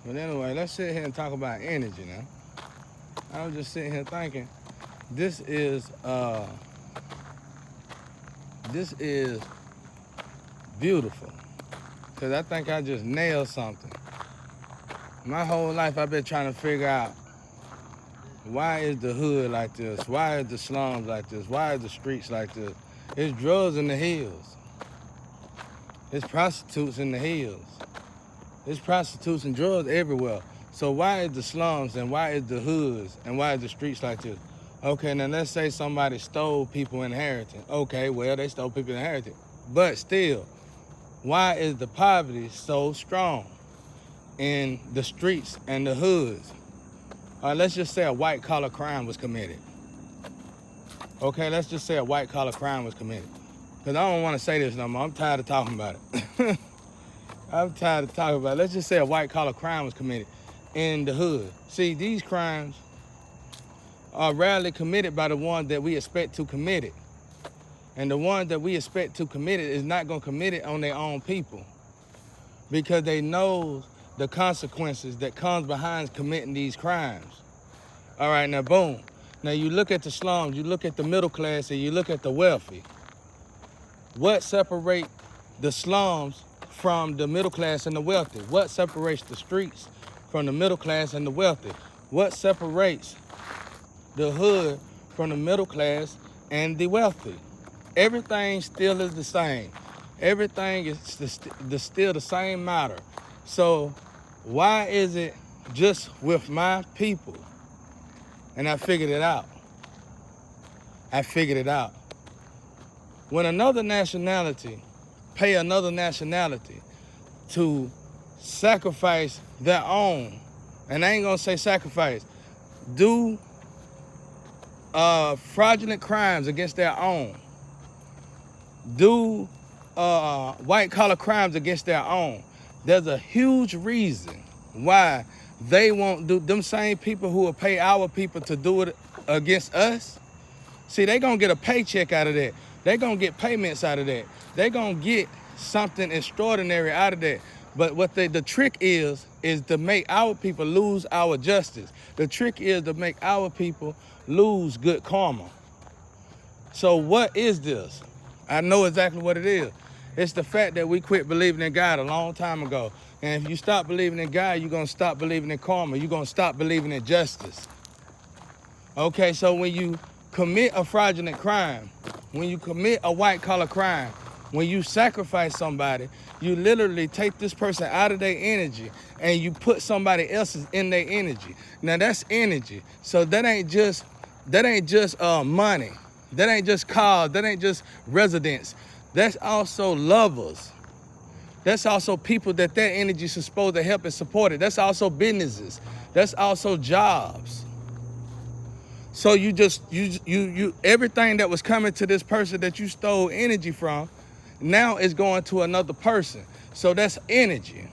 But anyway, let's sit here and talk about energy now. I was just sitting here thinking, this is uh this is beautiful. Cause I think I just nailed something. My whole life I've been trying to figure out, why is the hood like this? Why is the slums like this? Why is the streets like this? It's drugs in the hills. It's prostitutes in the hills. It's prostitutes and drugs everywhere. So why is the slums and why is the hoods and why is the streets like this? Okay, now let's say somebody stole people's inheritance. Okay, well, they stole people's inheritance. But still, why is the poverty so strong in the streets and the hoods? Let's just say a white collar crime was committed. Okay, let's just say a white collar crime was committed. Because I don't want to say this no more. I'm tired of talking about it. I'm tired of talking about it. Let's just say a white collar crime was committed in the hood. See, these crimes are rarely committed by the ones that we expect to commit it. And the ones that we expect to commit it is not going to commit it on their own people, because they know the consequences that comes behind committing these crimes. All right, now boom. Now you look at the slums, you look at the middle class, and you look at the wealthy. What separates the slums from the middle class and the wealthy? What separates the streets from the middle class and the wealthy? What separates the hood from the middle class and the wealthy? Everything still is the same. Everything is still the same matter. So why is it just with my people? And I figured it out. When another nationality pay another nationality to sacrifice their own, and I ain't gonna say sacrifice, do fraudulent crimes against their own, do white collar crimes against their own, there's a huge reason why they won't do. Them same people who will pay our people to do it against us, see, they gonna get a paycheck out of that. They gonna get payments out of that. They gonna get something extraordinary out of that. But what the trick is to make our people lose our justice. The trick is to make our people lose good karma. So what is this? I know exactly what it is. It's the fact that we quit believing in God a long time ago. And if you stop believing in God, you're gonna stop believing in karma. You're gonna stop believing in justice. Okay, so when you commit a fraudulent crime, when you commit a white collar crime, when you sacrifice somebody, you literally take this person out of their energy and you put somebody else's in their energy. Now that's energy. So that ain't just money. That ain't just cars. That ain't just residents. That's also lovers. That's also people that energy is supposed to help and support it. That's also businesses. That's also jobs. So you everything that was coming to this person that you stole energy from, now is going to another person. So that's energy.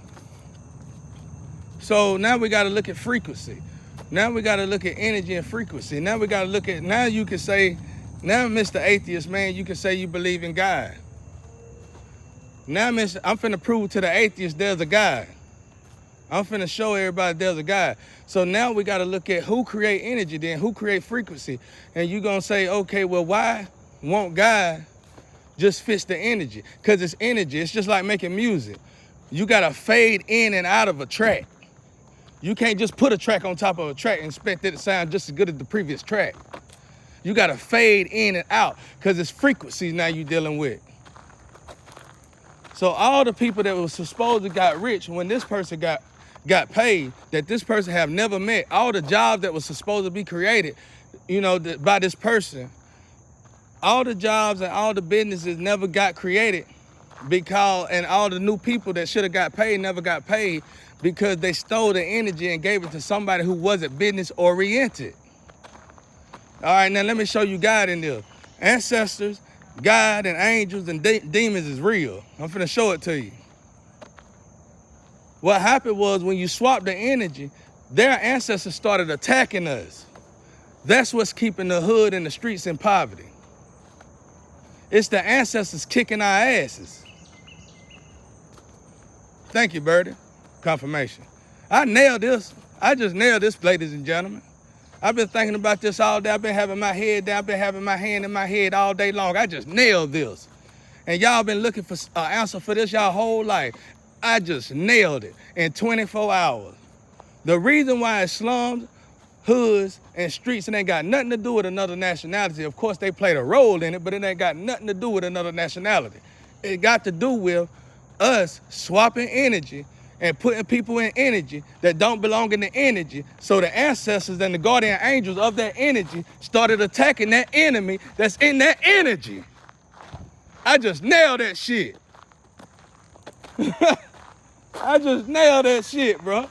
So now we got to look at frequency. Now we got to look at energy and frequency. Now we got to look at, now you can say, now Mr. Atheist, man, you can say you believe in God. Now, I'm finna prove to the atheist there's a God. I'm finna show everybody there's a God. So now we got to look at who create energy then, who create frequency. And you going to say, okay, well, why won't God just fix the energy? Because it's energy. It's just like making music. You got to fade in and out of a track. You can't just put a track on top of a track and expect it to sound just as good as the previous track. You got to fade in and out because it's frequencies now you're dealing with. So all the people that was supposed to got rich when this person got paid, that this person have never met, all the jobs that was supposed to be created, by this person, all the jobs and all the businesses never got created and all the new people that should have got paid never got paid because they stole the energy and gave it to somebody who wasn't business oriented. All right, now let me show you God in there. Ancestors, God and angels and demons is real. I'm finna show it to you. What happened was when you swapped the energy, their ancestors started attacking us. That's what's keeping the hood and the streets in poverty. It's the ancestors kicking our asses. Thank you, Birdie. Confirmation. I nailed this. I just nailed this, ladies and gentlemen. I've been thinking about this all day. I've been having my head down. I've been having my hand in my head all day long. I just nailed this. And y'all been looking for an answer for this y'all whole life. I just nailed it in 24 hours. The reason why it's slums, hoods, and streets, it ain't got nothing to do with another nationality. Of course, they played a role in it, but it ain't got nothing to do with another nationality. It got to do with us swapping energy and putting people in energy that don't belong in the energy. So the ancestors and the guardian angels of that energy started attacking that enemy that's in that energy. I just nailed that shit. I just nailed that shit, bro.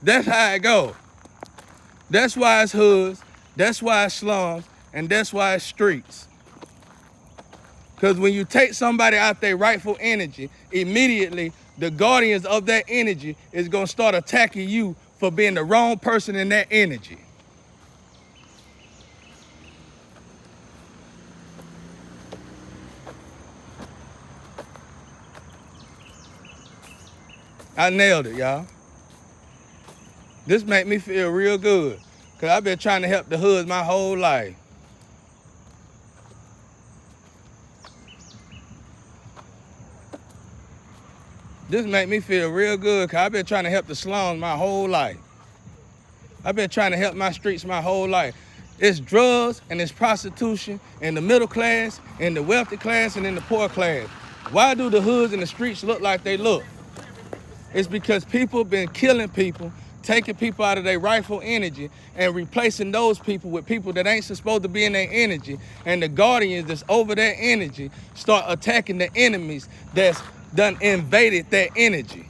That's how it go. That's why it's hoods, that's why it's slums, and that's why it's streets. Because when you take somebody out their rightful energy, immediately the guardians of that energy is going to start attacking you for being the wrong person in that energy. I nailed it, y'all. This make me feel real good, because I've been trying to help the hoods my whole life. This make me feel real good, because I've been trying to help the slums my whole life. I've been trying to help my streets my whole life. It's drugs and it's prostitution in the middle class, in the wealthy class, and in the poor class. Why do the hoods and the streets look like they look? It's because people been killing people, taking people out of their rightful energy and replacing those people with people that ain't supposed to be in their energy. And the guardians that's over their energy start attacking the enemies that's done invaded that energy.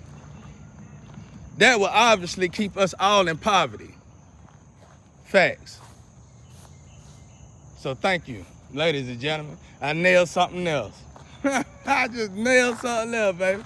That will obviously keep us all in poverty. Facts. So thank you, ladies and gentlemen. I nailed something else. I just nailed something else, baby.